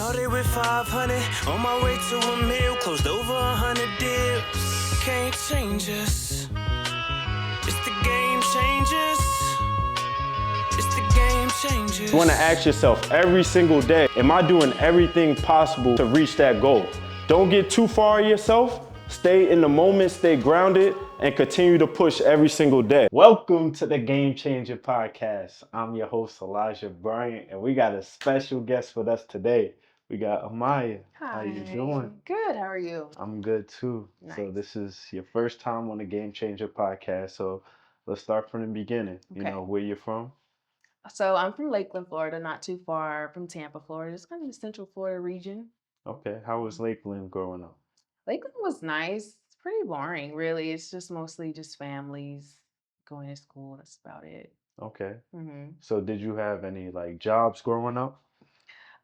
Started with 500, on my way to a mil, closed over 100 deals. Can't change us. It's the game changers. It's the game changers. You want to ask yourself every single day, am I doing everything possible to reach that goal? Don't get too far of yourself. Stay in the moment, stay grounded, and continue to push every single day. Welcome to the Game Changer Podcast. I'm your host, Elijah Bryant, and we got a special guest with us today. We got Emiah. Hi. How you doing? Good. How are you? I'm good too. Nice. So this is your first time on the Game Changer Podcast. So let's start from the beginning. You Okay. know, where you're from? So I'm from Lakeland, Florida, not too far from Tampa, Florida. It's kind of the Central Florida region. Okay. How was Lakeland growing up? Lakeland was nice. It's pretty boring, really. It's just mostly just families going to school. That's about it. Okay. hmm So did you have any like jobs growing up?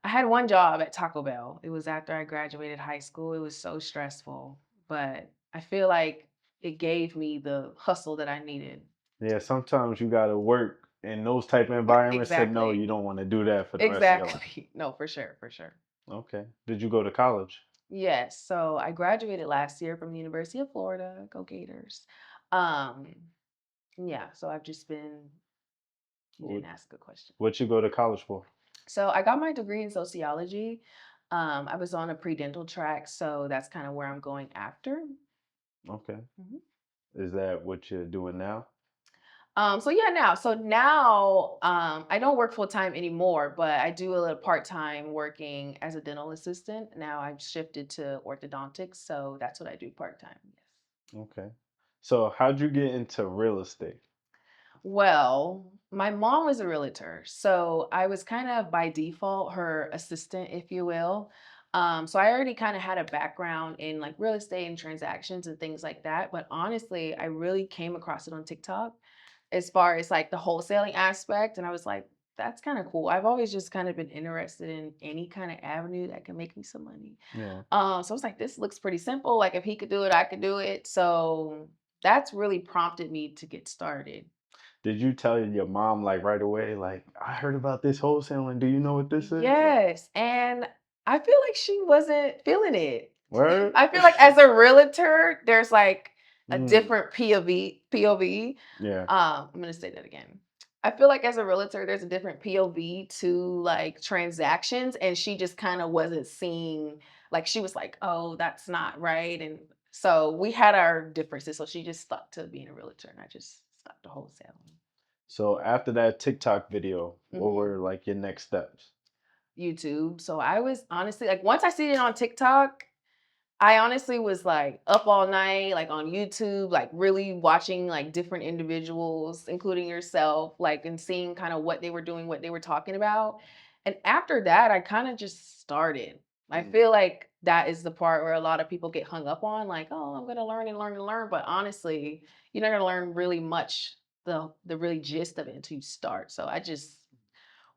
I had one job at Taco Bell. It was after I graduated high school. It was so stressful, but I feel like it gave me the hustle that I needed. Yeah, sometimes you gotta work in those type of environments to know Exactly. you don't want to do that for the rest of your life. Exactly. No, for sure, for sure. Okay. Did you go to college? Yes, so I graduated last year from the University of Florida. Go Gators. Um, yeah, so I've just been, you What, didn't ask a question. what you go to college for? So I got my degree in sociology. I was on a pre-dental track, so that's kind of where I'm going after. Okay. Mhm. Is that what you're doing now? So now, I don't work full time anymore, but I do a little part time working as a dental assistant. Now I've shifted to orthodontics, so that's what I do part time. Yes. Okay. So how'd you get into real estate? Well, my mom was a realtor, so I was kind of by default her assistant, if you will. So I already kind of had a background in like real estate and transactions and things like that. But honestly, I really came across it on TikTok as far as like the wholesaling aspect. And I was like, that's kind of cool. I've always just kind of been interested in any kind of avenue that can make me some money. Yeah. So I was like, this looks pretty simple. Like if he could do it, I could do it. So that's really prompted me to get started. Did you tell your mom like right away, like, I heard about this wholesaling. Do you know what this is? Like, Yes, and I feel like she wasn't feeling it. word? I feel like as a realtor, there's like a Mm, different POV. yeah. I'm gonna say that again. I feel like as a realtor, there's a different POV to like transactions, and she just kind of wasn't seeing. Like she was like, "Oh, that's not right," and so we had our differences. So she just stuck to being a realtor, and I just stuck to wholesaling. So after that TikTok video, what Mhm. were like your next steps? YouTube. So I was honestly like, once I seen it on TikTok, I honestly was like up all night, like on YouTube, like really watching like different individuals, including yourself, like and seeing kind of what they were doing, what they were talking about. And after that, I kind of just started. I Mm, feel like that is the part where a lot of people get hung up on, like, oh, I'm gonna learn and learn and learn. But honestly, you're not gonna learn really much the really gist of it until you start. So I just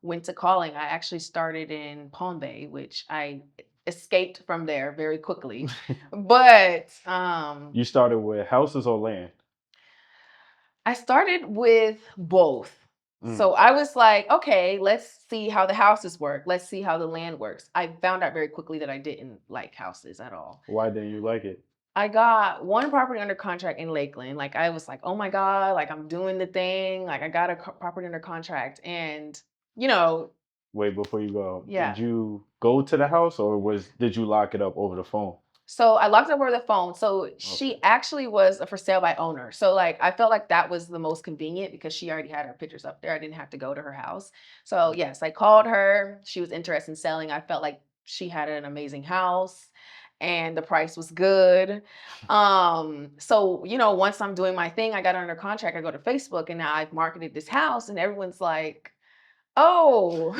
went to calling. I actually started in Palm Bay, which I escaped from there very quickly. But You started with houses or land? I started with both. Mm. So I was like, okay, let's see how the houses work. Let's see how the land works. I found out very quickly that I didn't like houses at all. Why didn't you like it? I got one property under contract in Lakeland. Like I was like, oh my God, like I'm doing the thing. Like I got a property under contract. And, you know, Wait, before you go, yeah. did you go to the house or did you lock it up over the phone? So I locked up over the phone. So Okay. she actually was a for sale by owner. So like I felt like that was the most convenient because she already had her pictures up there. I didn't have to go to her house. So yes, I called her. She was interested in selling. I felt like she had an amazing house and the price was good. So once I'm doing my thing, I got under contract, I go to Facebook and now I've marketed this house and everyone's like, oh,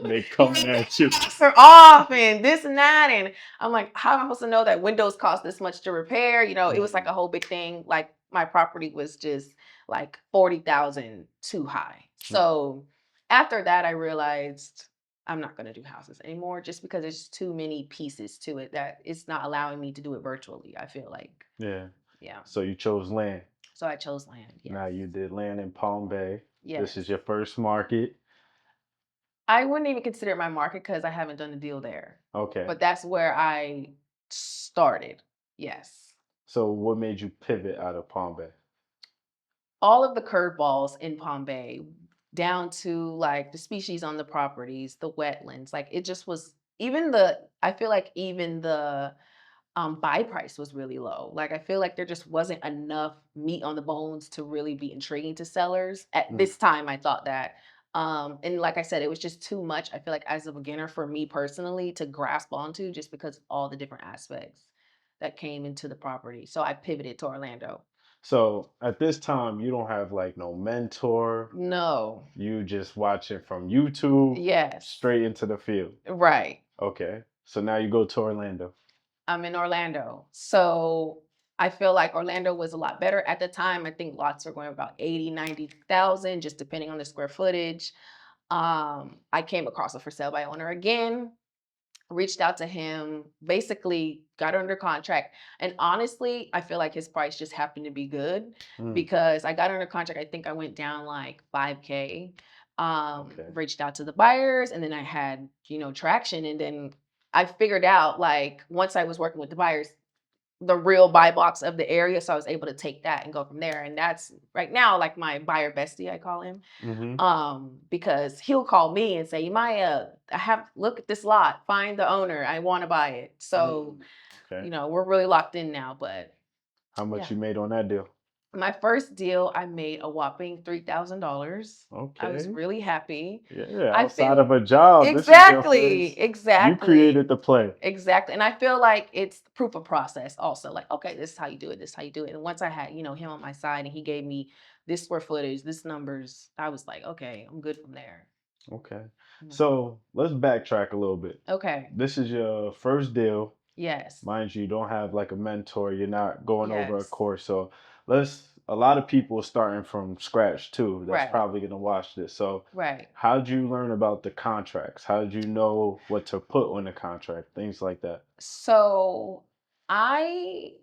They coming at you. her off and this and that. And I'm like, how am I supposed to know that windows cost this much to repair? It was like a whole big thing. Like my property was just like 40,000 too high. So after that, I realized I'm not going to do houses anymore just because there's too many pieces to it that it's not allowing me to do it virtually. I feel like, Yeah. yeah. So you chose land. So I chose land. Now Yes. you did land in Palm Bay. This Yes. is your first market. I wouldn't even consider it my market because I haven't done a deal there. Okay. But that's where I started. Yes. So what made you pivot out of Palm Bay? All of the curveballs in Palm Bay, down to like the species on the properties, the wetlands, like it just was I feel like even the buy price was really low. Like I feel like there just wasn't enough meat on the bones to really be intriguing to sellers. At Mm. this time, I thought that. And like I said, it was just too much. I feel like as a beginner for me personally to grasp onto just because of all the different aspects that came into the property. So I pivoted to Orlando. So at this time, you don't have like no mentor. No. You just watch it from YouTube Yes. straight into the field. Right. Okay. So now you go to Orlando. I'm in Orlando. So I feel like Orlando was a lot better at the time. I think lots were going about 80, 90,000, just depending on the square footage. I came across a for sale by owner again, reached out to him, basically got under contract. And honestly, I feel like his price just happened to be good Mm. because I got under contract. I think I went down like 5K. Okay. Reached out to the buyers and then I had, traction. And then I figured out like once I was working with the buyers, the real buy box of the area. So I was able to take that and go from there. And that's right now like my buyer bestie, I call him. Mm-hmm. Because he'll call me and say, Emiah, look at this lot, find the owner, I want to buy it. So, Okay. we're really locked in now. But How much yeah, you made on that deal? my first deal, I made a whopping $3,000. I was Okay. really happy. Yeah, I outside feel of a job, this is your first. You exactly. created the play. Exactly. And I feel like it's proof of process also. Like, okay, this is how you do it. This is how you do it. And once I had, him on my side and he gave me this square footage, this numbers, I was like, okay, I'm good from there. Okay. Mhm. So let's backtrack a little bit. Okay. This is your first deal. Yes. Mind you, you don't have like a mentor. You're not going over a Yes. course. So a lot of people are starting from scratch too. That's Right. probably going to watch this. So Right. how did you learn about the contracts? How did you know what to put on the contract? Things like that. So I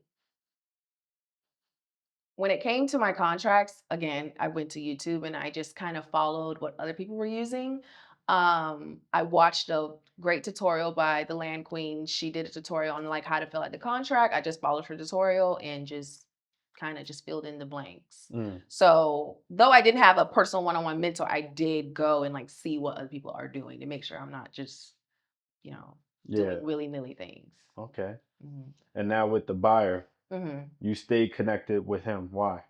when it came to my contracts, again, I went to YouTube and I just kind of followed what other people were using. I watched a great tutorial by the Land Queen. She did a tutorial on like how to fill out the contract. I just followed her tutorial and just kind of just filled in the blanks. Mm. So though I didn't have a personal one-on-one mentor, I did go and like see what other people are doing to make sure I'm not just, Yeah. doing willy-nilly things. Okay. Mhm. And now with the buyer, Mhm. you stay connected with him. Why?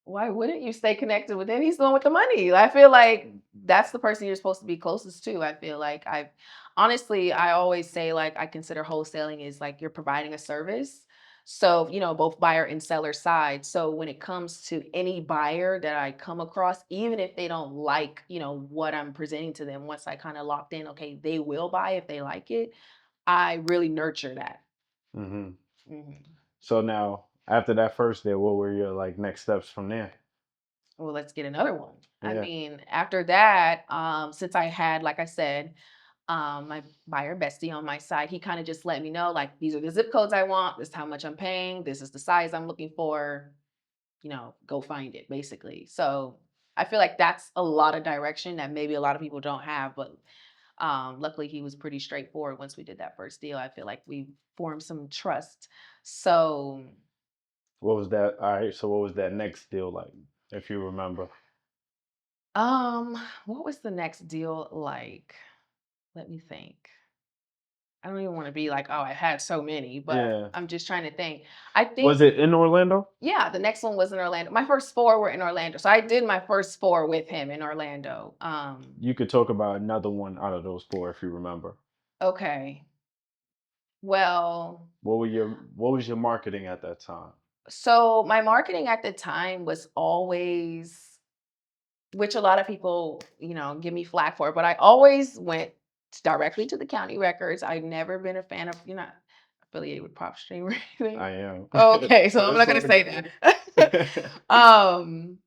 Why wouldn't you stay connected with him? He's the one with the money. I feel like that's the person you're supposed to be closest to. I feel like I always say like I consider wholesaling is like you're providing a service. So, both buyer and seller side. So when it comes to any buyer that I come across, even if they don't like, what I'm presenting to them, once I kind of locked in, okay, they will buy if they like it. I really nurture that. Mm-hmm. Mhm. So now, after that first day, what were your like next steps from there? Well, let's get another one. I Yeah. mean, after that, since I had, like I said, my buyer bestie on my side, he kind of just let me know, like, these are the zip codes I want. This is how much I'm paying. This is the size I'm looking for. Go find it, basically. So I feel like that's a lot of direction that maybe a lot of people don't have. But luckily, he was pretty straightforward once we did that first deal. I feel like we formed some trust. So What was that? All right. So what was that next deal like, if you remember? what was the next deal like? Let me think. I don't even want to be like, oh, I had so many, but Yeah. I'm just trying to think. I Was think, it in Orlando? yeah, the next one was in Orlando. My first four were in Orlando. So I did my first four with him in Orlando. You could talk about another one out of those four if you remember. Okay. Well, What was your marketing at that time? so my marketing at the time was always, which a lot of people, give me flack for, but I always went directly to the county records. I've never been a fan of, affiliated with prop stream or anything. I am. Okay, so But I'm it's not all gonna say that. good. um,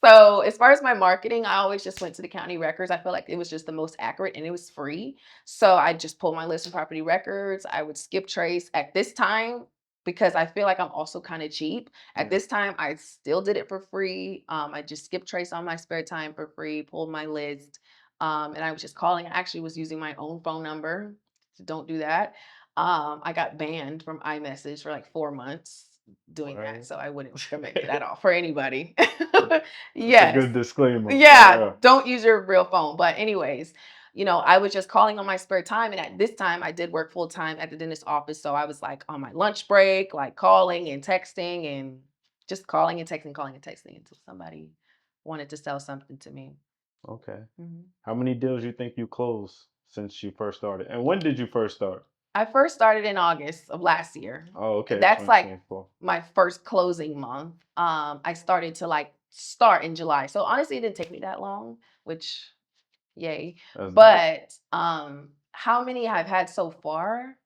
so as far as my marketing, I always just went to the county records. I felt like it was just the most accurate and it was free. So I just pulled my list of property records. I would skip trace at this time because I feel like I'm also kind of cheap. At Yeah. this time, I still did it for free. I just skip trace on my spare time for free, pulled my list. And I was just calling. I actually was using my own phone number. So don't do that. I got banned from iMessage for like 4 months doing that. Right. So I wouldn't recommend it at all for anybody. That's a Yes. good disclaimer. Yeah. Don't use your real phone. But anyways, I was just calling on my spare time. And at this time, I did work full time at the dentist office. So I was like on my lunch break, like calling and texting and just calling and texting until somebody wanted to sell something to me. Okay. Mhm. How many deals you think you closed since you first started? And when did you first start? I first started in August of last year. Oh, And okay, that's like 2024. my first closing month. I started to like start in July. So honestly, it didn't take me that long, which yay. That's dope. But how many I've had so far?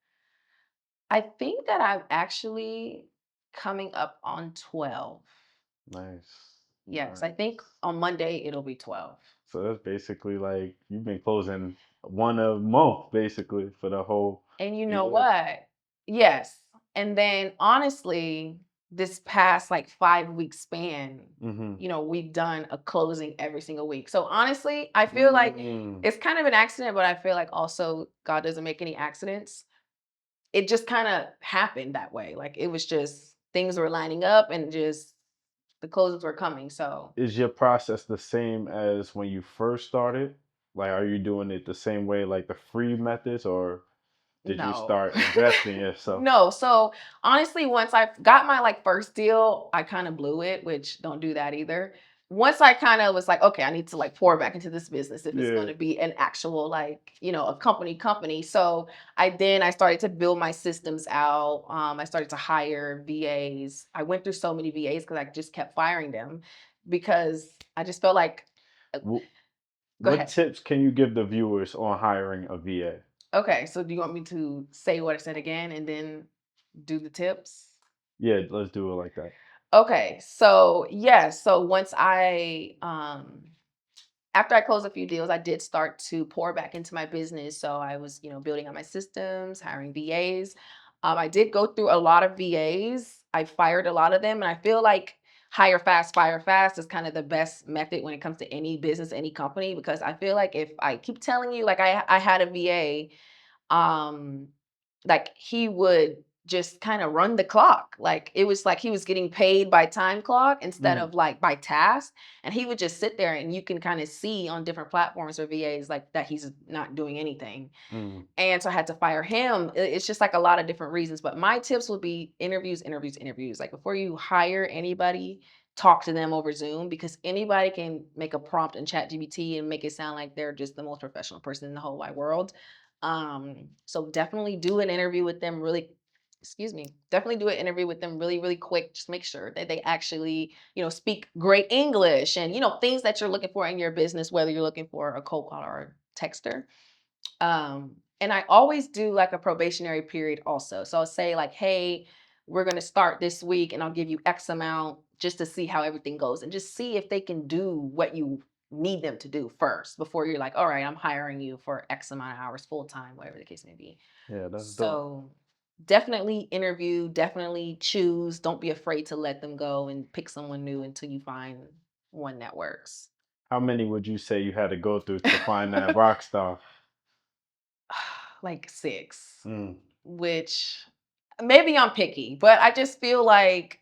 I think that I'm actually coming up on 12. Nice. Yes, Nice. I think on Monday it'll be 12. So that's basically like you've been closing one a month basically for the whole And you know year. what? Yes. And then honestly, this past like 5 week span, Mm-hmm. we've done a closing every single week. So honestly, I feel like it's kind of an accident, but I feel like also God doesn't make any accidents. It just kind of happened that way. Like it was just things were lining up and just the closes were coming. So Is your process the same as when you first started? Like, are you doing it the same way, like the free methods, or did you no. start investing yourself? No. So honestly, once I got my like first deal, I kind of blew it, which don't do that either. Once I kind of was like, okay, I need to like pour back into this business if it's going Yeah. to be an actual like, a company. So I started to build my systems out. I started to hire VAs. I went through so many VAs because I just kept firing them because I just felt like, Wh- go What ahead. tips can you give the viewers on hiring a VA? Okay. So do you want me to say what I said again and then do the tips? Yeah, let's do it like that. Okay, so yes, so once I after I closed a few deals, I did start to pour back into my business. So I was, building on my systems, hiring VAs. I did go through a lot of VAs. I fired a lot of them, and I feel like hire fast, fire fast is kind of the best method when it comes to any business, any company, because I feel like if I keep telling you, like I had a VA um like he would just kind of run the clock. Like it was like he was getting paid by time clock instead Mm, of like by task, and he would just sit there and you can kind of see on different platforms or VAs like that he's not doing anything. mm. And so I had to fire him. It's just like a lot of different reasons, but my tips would be interviews, interviews, interviews. Like before you hire anybody, talk to them over Zoom, because anybody can make a prompt in ChatGPT and make it sound like they're just the most professional person in the whole wide world. So definitely do an interview with them really, excuse me, definitely do an interview with them really, really quick. Just make sure that they actually, speak great English and, things that you're looking for in your business, whether you're looking for a cold caller or a texter. And I always do like a probationary period also. So I'll say like, hey, we're going to start this week and I'll give you X amount just to see how everything goes and just see if they can do what you need them to do first before you're like, all right, I'm hiring you for X amount of hours full time, whatever the case may be. Yeah, that's dope. So definitely interview, definitely choose. Don't be afraid to let them go and pick someone new until you find one that works. How many would you say you had to go through to find that rock star? Like 6, Mm, which maybe I'm picky, but I just feel like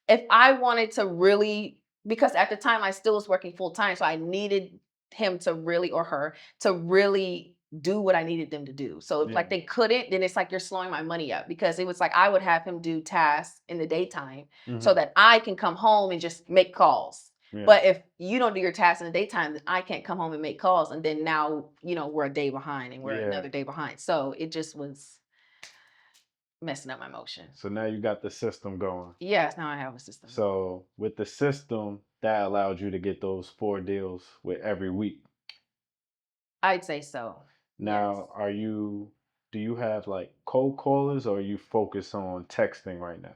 if I wanted to really, because at the time I still was working full time, so I needed him to really, or her to really do what I needed them to do. So if yeah. like they couldn't, then it's like you're slowing my money up, because it was like I would have him do tasks in the daytime so Hmm. that I can come home and just make calls. Yeah. But if you don't do your tasks in the daytime, then I can't come home and make calls. And then now, we're a day behind and we're Yeah. another day behind. So it just was messing up my motion. So now you got the system going. Yes, now I have a system. So with the system, that allowed you to get those 4 deals with every week. I'd say so. Yes. Now, do you have like cold callers or are you focus on texting right now?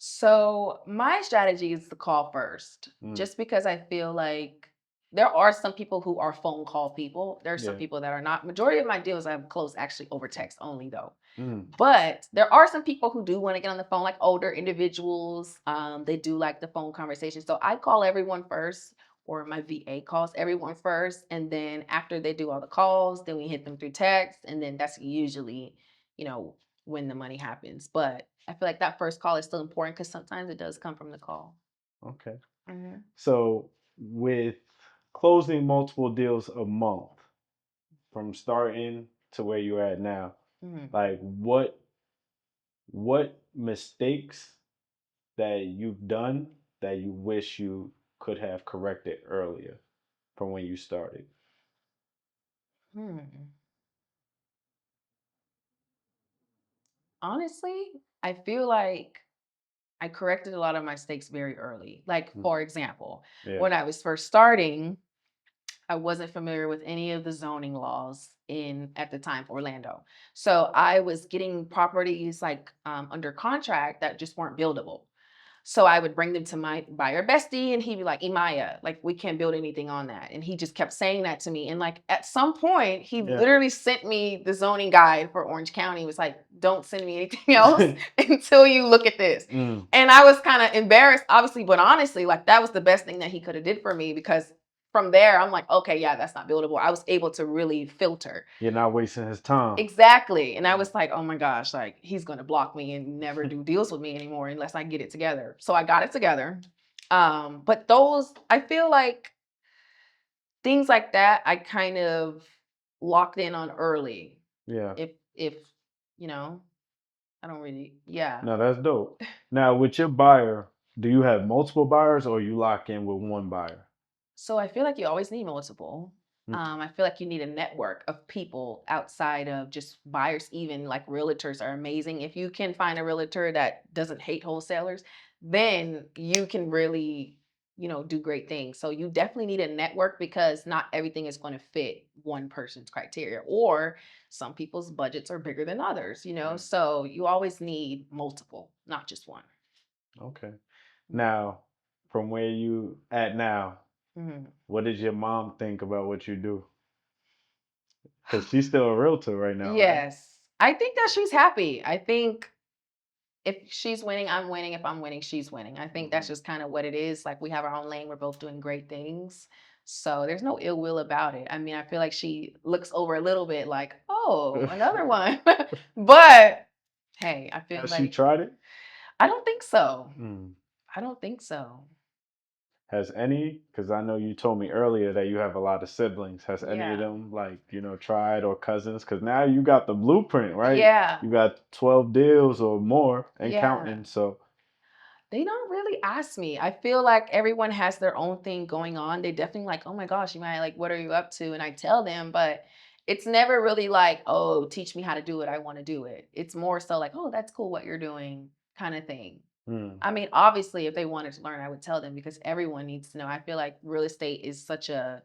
So my strategy is to call first, Mm, just because I feel like there are some people who are phone call people. There are some yeah. people that are not. Majority of my deals I've closed actually over text only though. Mm, But there are some people who do want to get on the phone, like older individuals. They do like the phone conversation. So I call everyone first. or my VA calls everyone first. And then after they do all the calls, then we hit them through text. And then that's usually, you know, when the money happens. But I feel like that first call is still important because sometimes it does come from the call. Okay. Mm-hmm. So with closing multiple deals a month from starting to where you're at now, Mm-hmm. like what mistakes that you've done that you wish you could have corrected earlier from when you started? Hmm. Honestly, I feel like I corrected a lot of my mistakes very early. Like, Mm. for example, Yeah. when I was first starting, I wasn't familiar with any of the zoning laws in at the time for Orlando. So I was getting properties like under contract that just weren't buildable. So I would bring them to my buyer bestie and he'd be like, Emiah, like we can't build anything on that. And he just kept saying that to me. And like at some point, he Yeah. literally sent me the zoning guide for Orange County. He was like, don't send me anything else until you look at this. Mm. And I was kind of embarrassed, obviously, but honestly, like that was the best thing that he could have did for me because from there, I'm like, okay, yeah, that's not buildable. I was able to really filter. You're not wasting his time. Exactly. And I was like, oh my gosh, like he's going to block me and never do deals with me anymore unless I get it together. So I got it together. But those, I feel like things like that, I kind of locked in on early. Yeah. If, you know, I don't really, yeah. No, that's dope. Now, with your buyer, do you have multiple buyers or you lock in with one buyer? So I feel like you always need multiple. Mm. I feel like you need a network of people outside of just buyers. Even like realtors are amazing. If you can find a realtor that doesn't hate wholesalers, then you can really, you know, do great things. So you definitely need a network because not everything is going to fit one person's criteria, or some people's budgets are bigger than others. You know, Yeah. so you always need multiple, not just one. Okay. Now, from where you at now, Mhm. what does your mom think about what you do? Because she's still a realtor right now, right? Yes. I think that she's happy. I think if she's winning, I'm winning. If I'm winning, she's winning. I think that's Mhm. just kind of what it is. Like we have our own lane. We're both doing great things. So there's no ill will about it. I mean, I feel like she looks over a little bit like, oh, another one. But hey, I feel Has she like tried it? I don't think so. Mm. I don't think so. Has any, because I know you told me earlier that you have a lot of siblings. Has any of Yeah. them, like, tried, or cousins? Because now you got the blueprint, right? Yeah. You got 12 deals or more and Yeah. counting. So, They don't really ask me. I feel like everyone has their own thing going on. They definitely like, oh my gosh, you might like, what are you up to? And I tell them, but it's never really like, oh, teach me how to do it. I want to do it. It's more so like, oh, that's cool what you're doing, kind of thing. mm. I mean, obviously, if they wanted to learn, I would tell them because everyone needs to know. I feel like real estate is such a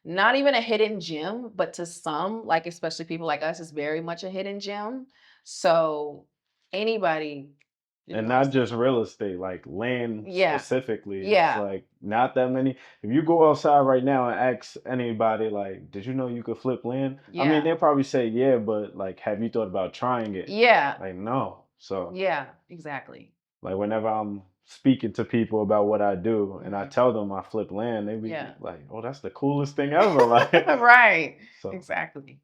not even a hidden gem, but to some, like especially people like us, is very much a hidden gem. So anybody And learns. not just real estate, like land Yeah. specifically. It's Yeah. like not that many. If you go outside right now and ask anybody, like, did you know you could flip land? I mean, Yeah. they'll probably say, yeah, but like, have you thought about trying it? Yeah. Like, no. So, Yeah. Exactly. like, whenever I'm speaking to people about what I do and I Mhm. tell them I flip land, they be Yeah. like, oh, that's the coolest thing ever. Like, Right. so Exactly.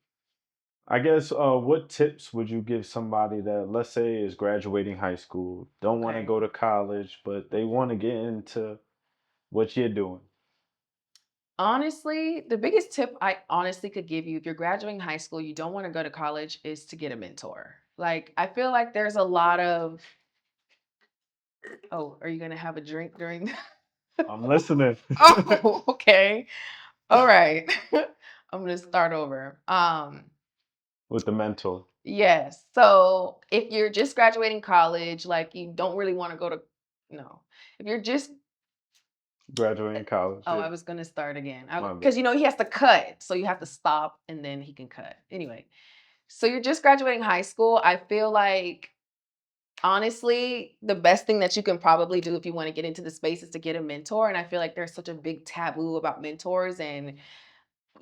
I guess what tips would you give somebody that, let's say, is graduating high school, don't want to Okay. go to college, but they want to get into what you're doing? Honestly, the biggest tip I honestly could give you if you're graduating high school, you don't want to go to college, is to get a mentor. Like, I feel like there's a lot of, oh, are you going to have a drink during? I'm listening. Oh, okay. All right. I'm going to start over. With the mentor, Yes. So if you're just graduating college, like you don't really want to go to, no. If you're just, graduating college. oh, Yeah, I was gonna start again. my Because bad. he has to cut, so you have to stop and then he can cut. Anyway, so you're just graduating high school. I feel like honestly, the best thing that you can probably do if you want to get into the space is to get a mentor. And I feel like there's such a big taboo about mentors. And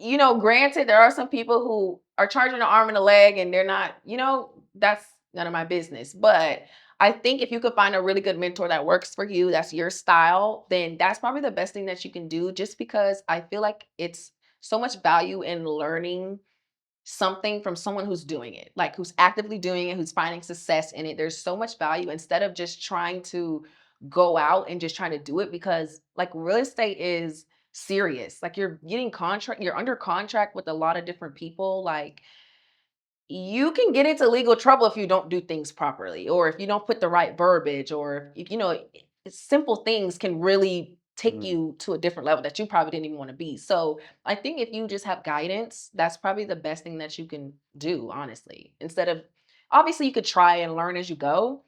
you know, granted, there are some people who are charging an arm and a leg and they're not, you know, that's none of my business. But I think if you could find a really good mentor that works for you, that's your style, then that's probably the best thing that you can do, just because I feel like it's so much value in learning something from someone who's doing it, like who's actively doing it, who's finding success in it. There's so much value instead of just trying to go out and just trying to do it, because like real estate is serious. Like you're getting contract, you're under contract with a lot of different people. Like you can get into legal trouble if you don't do things properly, or if you don't put the right verbiage, or if simple things can really take Mm. you to a different level that you probably didn't even want to be. So I think if you just have guidance, that's probably the best thing that you can do, honestly. Instead of, obviously you could try and learn as you go,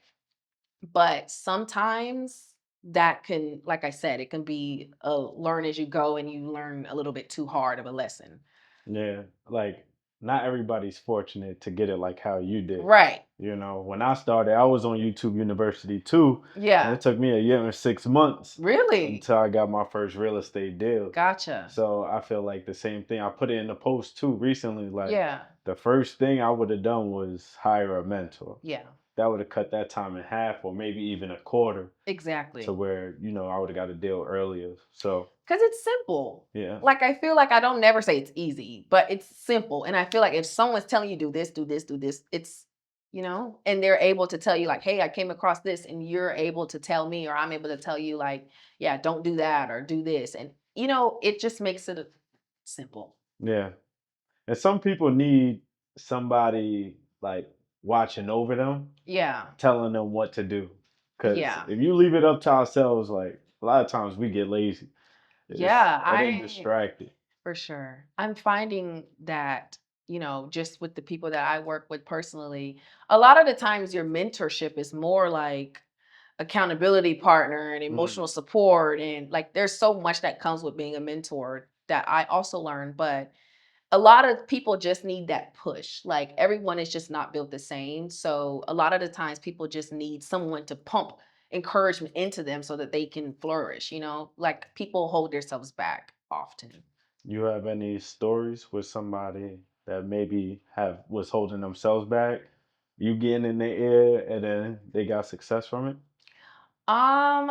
but sometimes that can, like I said, it can be a learn as you go and you learn a little bit too hard of a lesson. Yeah, like not everybody's fortunate to get it like how you did. Right. You know, when I started, I was on YouTube University too, and Yeah. it took me a year and 6 months Really? until I got my first real estate deal. Gotcha. So I feel like the same thing. I put it in the post too recently. Like Yeah. the first thing I would have done was hire a mentor. Yeah. That would have cut that time in half or maybe even a quarter to Exactly. where, I would have got a deal earlier. So Because it's simple. yeah. Like I feel like I don't never say it's easy, but it's simple. And I feel like if someone's telling you do this, do this, do this, it's, and they're able to tell you like, hey, I came across this, and you're able to tell me, or I'm able to tell you like, yeah, don't do that or do this. And it just makes it simple. Yeah. And some people need somebody like watching over them, Yeah. telling them what to do. Because Yeah. if you leave it up to ourselves, like a lot of times we get lazy. Yeah. And then distracted. For sure. I'm finding that, just with the people that I work with personally, a lot of the times your mentorship is more like accountability partner and Mm. emotional support. And like there's so much that comes with being a mentor that I also learned. But a lot of people just need that push. Like everyone is just not built the same. So a lot of the times people just need someone to pump encouragement into them so that they can flourish, like people hold themselves back often. You have any stories with somebody that maybe have was holding themselves back? You getting in their ear and then they got success from it?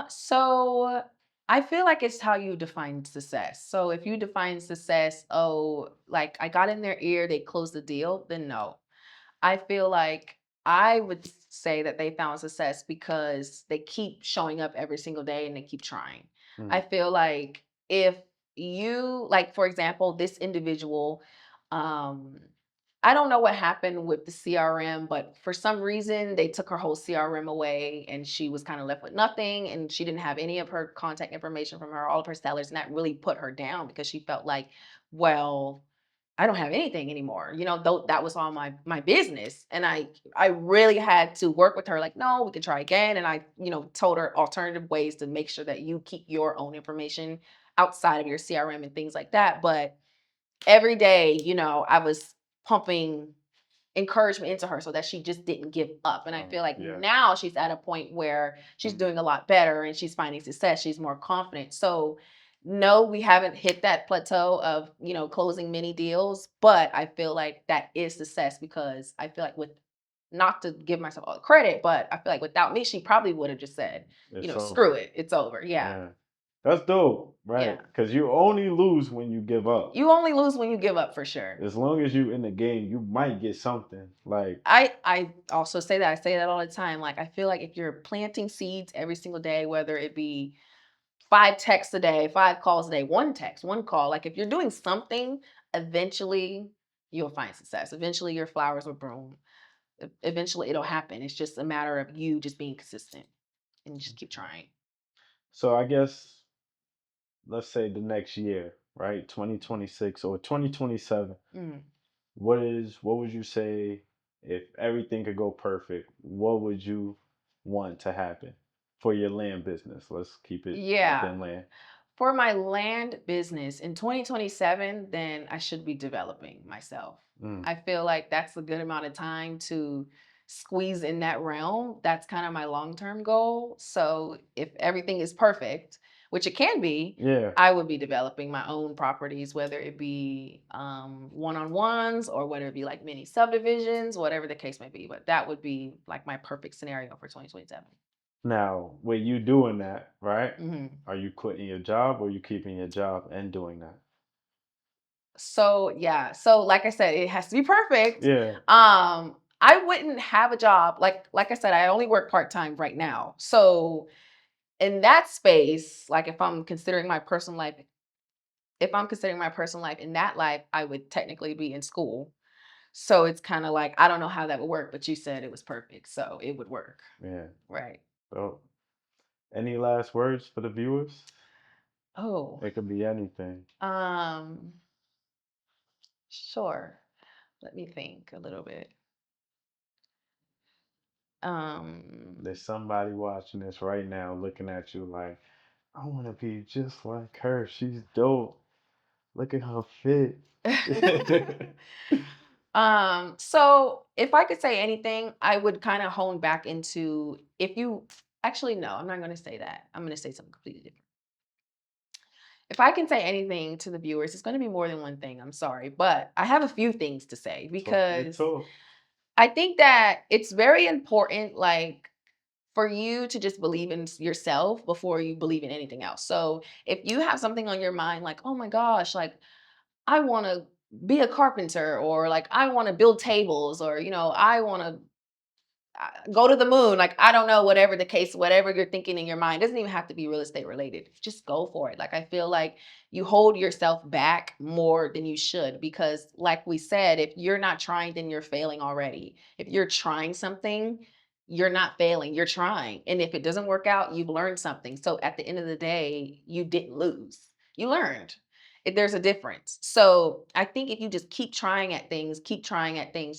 So I feel like it's how you define success. So if you define success, oh, like I got in their ear, they closed the deal, then no. I feel like I would say that they found success because they keep showing up every single day and they keep trying. I Mm. feel like if you, like, for example, this individual, um, I don't know what happened with the CRM, but for some reason they took her whole CRM away and she was kind of left with nothing, and she didn't have any of her contact information from her, all of her sellers, and that really put her down because she felt like, well, I don't have anything anymore. Though that was all my business. And I really had to work with her like, no, we can try again. And I, told her alternative ways to make sure that you keep your own information outside of your CRM and things like that. But every day, I was pumping encouragement into her so that she just didn't give up. And I feel like Yeah. now she's at a point where she's Mm. doing a lot better and she's finding success. She's more confident. So no, we haven't hit that plateau of, closing many deals, but I feel like that is success, because I feel like with, not to give myself all the credit, but I feel like without me, she probably would have just said, It's screw over. it. It's over. Yeah. Yeah. That's dope, right? Yeah. Because you only lose when you give up. You only lose when you give up, for sure. As long as you in the game, you might get something. Like, I also say that. I say that all the time. Like I feel like if you're planting seeds every single day, whether it be 5 texts a day, 5 calls a day, one text, one call, like if you're doing something, eventually you'll find success. Eventually your flowers will bloom. Eventually it'll happen. It's just a matter of you just being consistent and just keep trying. so I guess let's say the next year, right? 2026 or 2027. Mm. What would you say if everything could go perfect? What would you want to happen for your land business? Let's keep it Yeah. within land. For my land business in 2027, then I should be developing myself. Mm. I feel like that's a good amount of time to squeeze in that realm. That's kind of my long term goal. So if everything is perfect, which it can be, Yeah. I would be developing my own properties, whether it be one-on-ones or whether it be like mini subdivisions, whatever the case may be. But that would be like my perfect scenario for 2027. Now, with you doing that, right? Hmm. Are you quitting your job or you keeping your job and doing that? So yeah, so like I said, it has to be perfect. Yeah. I wouldn't have a job like I said, I only work part-time right now. So in that space, like if I'm considering my personal life in that life, I would technically be in school. So it's kind of like I don't know how that would work, but you said it was perfect, so it would work. Yeah. Right. So, any last words for the viewers? Oh, It could be anything. um, sure. Let me think a little bit. Um, There's somebody watching this right now looking at you like, I want to be just like her. She's dope. Look at her fit. so if I could say anything, I would kind of hone back into if you actually no, I'm not going to say that. I'm going to say something completely different. If I can say anything to the viewers, it's going to be more than one thing. I'm sorry, but I have a few things to say Talk your because talk. I think that it's very important, like, for you to just believe in yourself before you believe in anything else. So if you have something on your mind, like, oh my gosh, like, I want to be a carpenter, or like, I want to build tables, or, I want to go to the moon. Like, I don't know, whatever the case, whatever you're thinking in your mind, doesn't even have to be real estate related. Just go for it. Like, I feel like you hold yourself back more than you should because, like we said, if you're not trying, then you're failing already. If you're trying something, you're not failing, you're trying. And if it doesn't work out, you've learned something. So at the end of the day, you didn't lose, you learned. There's a difference. So I think if you just keep trying at things,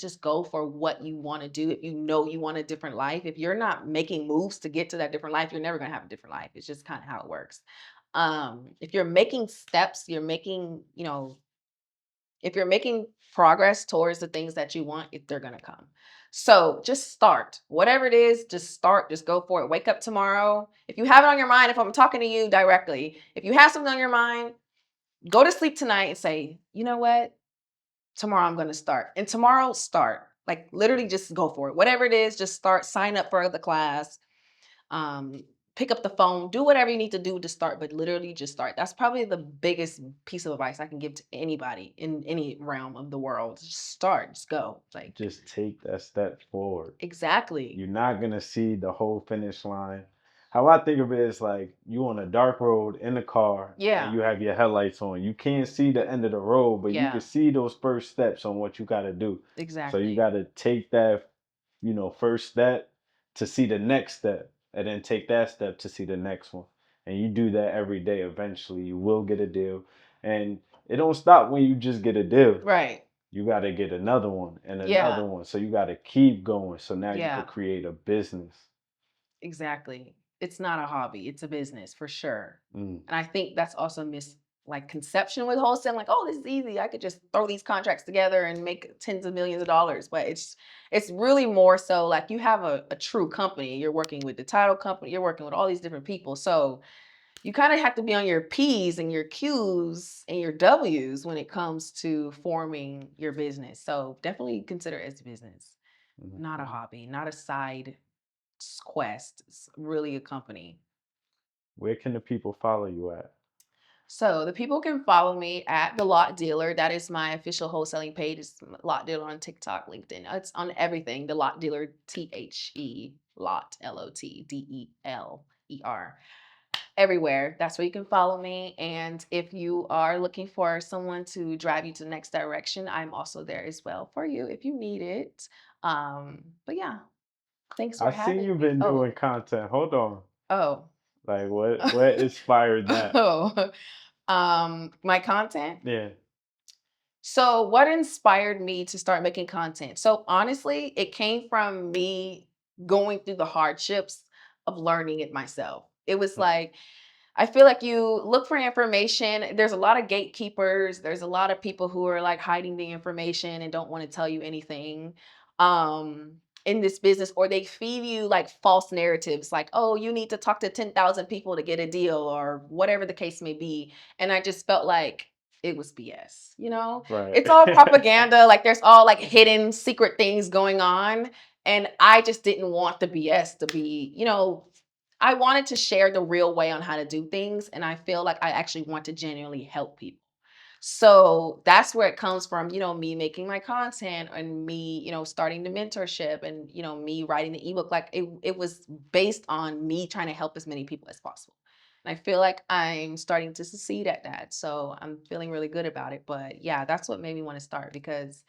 just go for what you want to do. If you know you want a different life, if you're not making moves to get to that different life, you're never going to have a different life. It's just kind of how it works. If you're making steps, if you're making progress towards the things that you want, they're going to come. So just start. Whatever it is, just start. Just go for it. Wake up tomorrow. If you have it on your mind, if I'm talking to you directly, if you have something on your mind, go to sleep tonight and say, you know what? Tomorrow I'm going to start. And tomorrow, start. Like, literally just go for it. Whatever it is, just start. Sign up for the class. Um, Pick up the phone. Do whatever you need to do to start, but literally just start. That's probably the biggest piece of advice I can give to anybody in any realm of the world. Just start. Just go. Like, Just take that step forward. exactly. You're not gonna see the whole finish line. How I think of it is like you on a dark road in the car and Yeah. you have your headlights on. You can't see the end of the road, but you can Yeah. see those first steps on what you gotta do. So you Exactly. gotta take that, first step to see the next step, and then take that step to see the next one. And you do that every day. Eventually, you will get a deal, and it don't stop when you just get a deal. Right. You got to get another one and another Yeah. one. So you got to keep going. So now you Yeah. could create a business. Exactly. It's not a hobby, it's a business for sure. Mm. And I think that's also like conception with wholesale, like, oh, this is easy. I could just throw these contracts together and make tens of millions of dollars. But it's really more so like you have a true company. You're working with the title company, you're working with all these different people. So you kind of have to be on your P's and your Q's and your W's when it comes to forming your business. So definitely consider it as a business, not a Mhm. hobby, not a side quest. It's really a company. Where can the people follow you at? So the people can follow me at the Lot Dealer. That is my official wholesaling page. It's Lot Dealer on TikTok, LinkedIn. It's on everything. The Lot Dealer, Lot LOTDELER. Everywhere. That's where you can follow me. And if you are looking for someone to drive you to the next direction, I'm also there as well for you if you need it. But yeah, thanks for I see having you've me. been doing content. Hold on. Oh. Like what inspired that? Oh, my content. Yeah. So, what inspired me to start making content? So, honestly, it came from me going through the hardships of learning it myself. It was like, I feel like you look for information. There's a lot of gatekeepers. There's a lot of people who are like hiding the information and don't want to tell you anything. in this business, or they feed you like false narratives like, oh, you need to talk to 10,000 people to get a deal or whatever the case may be. And I just felt like it was BS, you know? Right. It's all propaganda, like there's all like hidden secret things going on. And I just didn't want the BS to be, you know, I wanted to share the real way on how to do things. And I feel like I actually want to genuinely help people. So that's where it comes from, you know, me making my content and me, you know, starting the mentorship and, you know, me writing the ebook. Like it was based on me trying to help as many people as possible. And I feel like I'm starting to succeed at that. So I'm feeling really good about it. But yeah, that's what made me want to start, because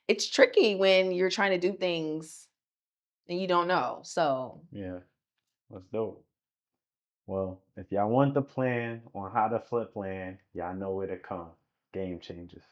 it's tricky when you're trying to do things and you don't know. So Yeah, that's dope. Well, if y'all want the plan on how to flip land, y'all know where to come. Game changers.